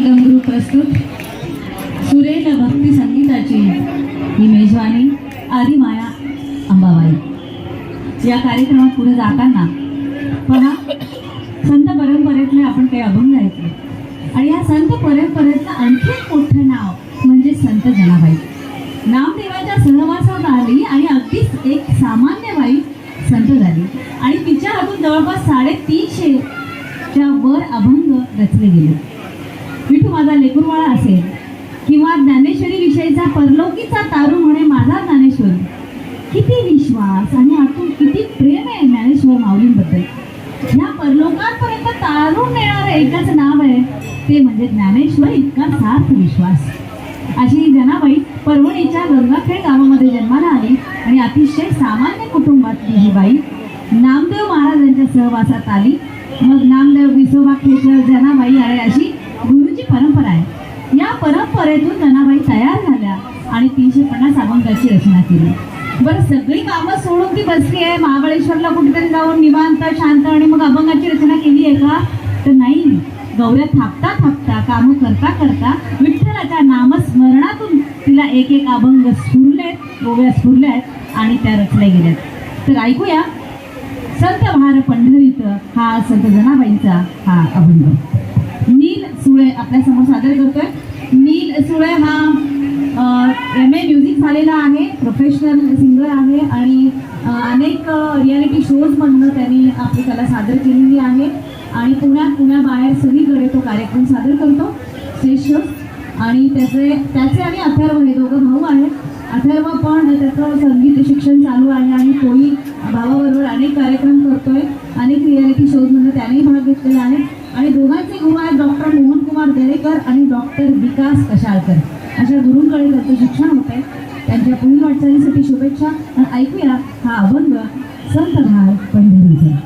डमरू प्रस्तुत सुरेल भक्ती संगीताची ही मेजवानी आदिमाया अंबाबाई। या कार्यक्रमात पुढे जाताना पहा, संत परंपरेतले आपण काही अभंग ऐकले आणि या संत परंपरेतलं आणखी एक मोठं नाव म्हणजे संत जनाबाई। नामदेवाच्या सहवासात आली आणि अगदीच एक सामान्य बाई संत झाली आणि तिच्या हातून जवळपास 350 च्या वर अभंग रचले गेले। विठू माझा लेकुरवाळा असेल किंवा ज्ञानेश्वरी विषयीचा परलोकीचा तारू म्हणे माझा ज्ञानेश्वर, किती विश्वास आणि आतून किती प्रेम आहे ज्ञानेश्वर माऊलींबद्दल। ह्या परलोकांपर्यंत तारून नेणारं एकच नाव आहे ते म्हणजे ज्ञानेश्वर इतका सार्थ विश्वास। अशी जनाबाई परभणीच्या गंगाखेड गावामध्ये जन्माला आली आणि अतिशय सामान्य कुटुंबातली ही बाई नामदेव महाराजांच्या सहवासात आली। मग नामदेव विसोबा खेचर जनाबाई आहे अशी गुरुची परंपरा आहे। या परंपरेतून जनाबाई तयार झाल्या आणि 350 अभंगाची रचना केली। बरं, सगळी कामं सोडून ती बसली आहे महाबळेश्वरला कुठेतरी जाऊन निवांत शांत आणि मग अभंगाची रचना केली आहे का? तर नाही, गौऱ्या थापता थापता कामं करता करता विठ्ठलाच्या नामस्मरणातून तिला एक एक अभंग स्फुरले, गोव्या स्फुरल्या आहेत आणि त्या रचल्या गेल्यात। तर ऐकूया संत भार पंढरीत हा संत जनाबाईंचा हा अभंग। नील सुळे आपल्या समोर सादर करतोय। नील सुळे हा MA म्युझिक झालेला आहे, प्रोफेशनल सिंगर आहे आणि अनेक रियालिटी शोजमधनं त्यांनी आपली कला सादर केलेली आहे आणि पुण्याबाहेर सगळीकडे तो कार्यक्रम सादर करतो, स्टेज शो। आणि त्याचे आणि अथर्व हे दोघं भाऊ आहेत। अथर्व पण त्याचं संगीत शिक्षण चालू आहे आणि तोही भावाबरोबर अनेक कार्यक्रम करतोय, अनेक रियालिटी शोजमध्ये त्यानेही भाग घेतलेला आहे। आणि दोघांचे गुरु आहेत डॉक्टर मोहनकुमार देरेकर आणि डॉक्टर विकास कशाळकर। अशा गुरूंकडे त्याचं शिक्षण होत आहे। त्यांच्या पुढील वाटचालीसाठी शुभेच्छा। ऐकूया हा अभंग संत भार पंढरीचा।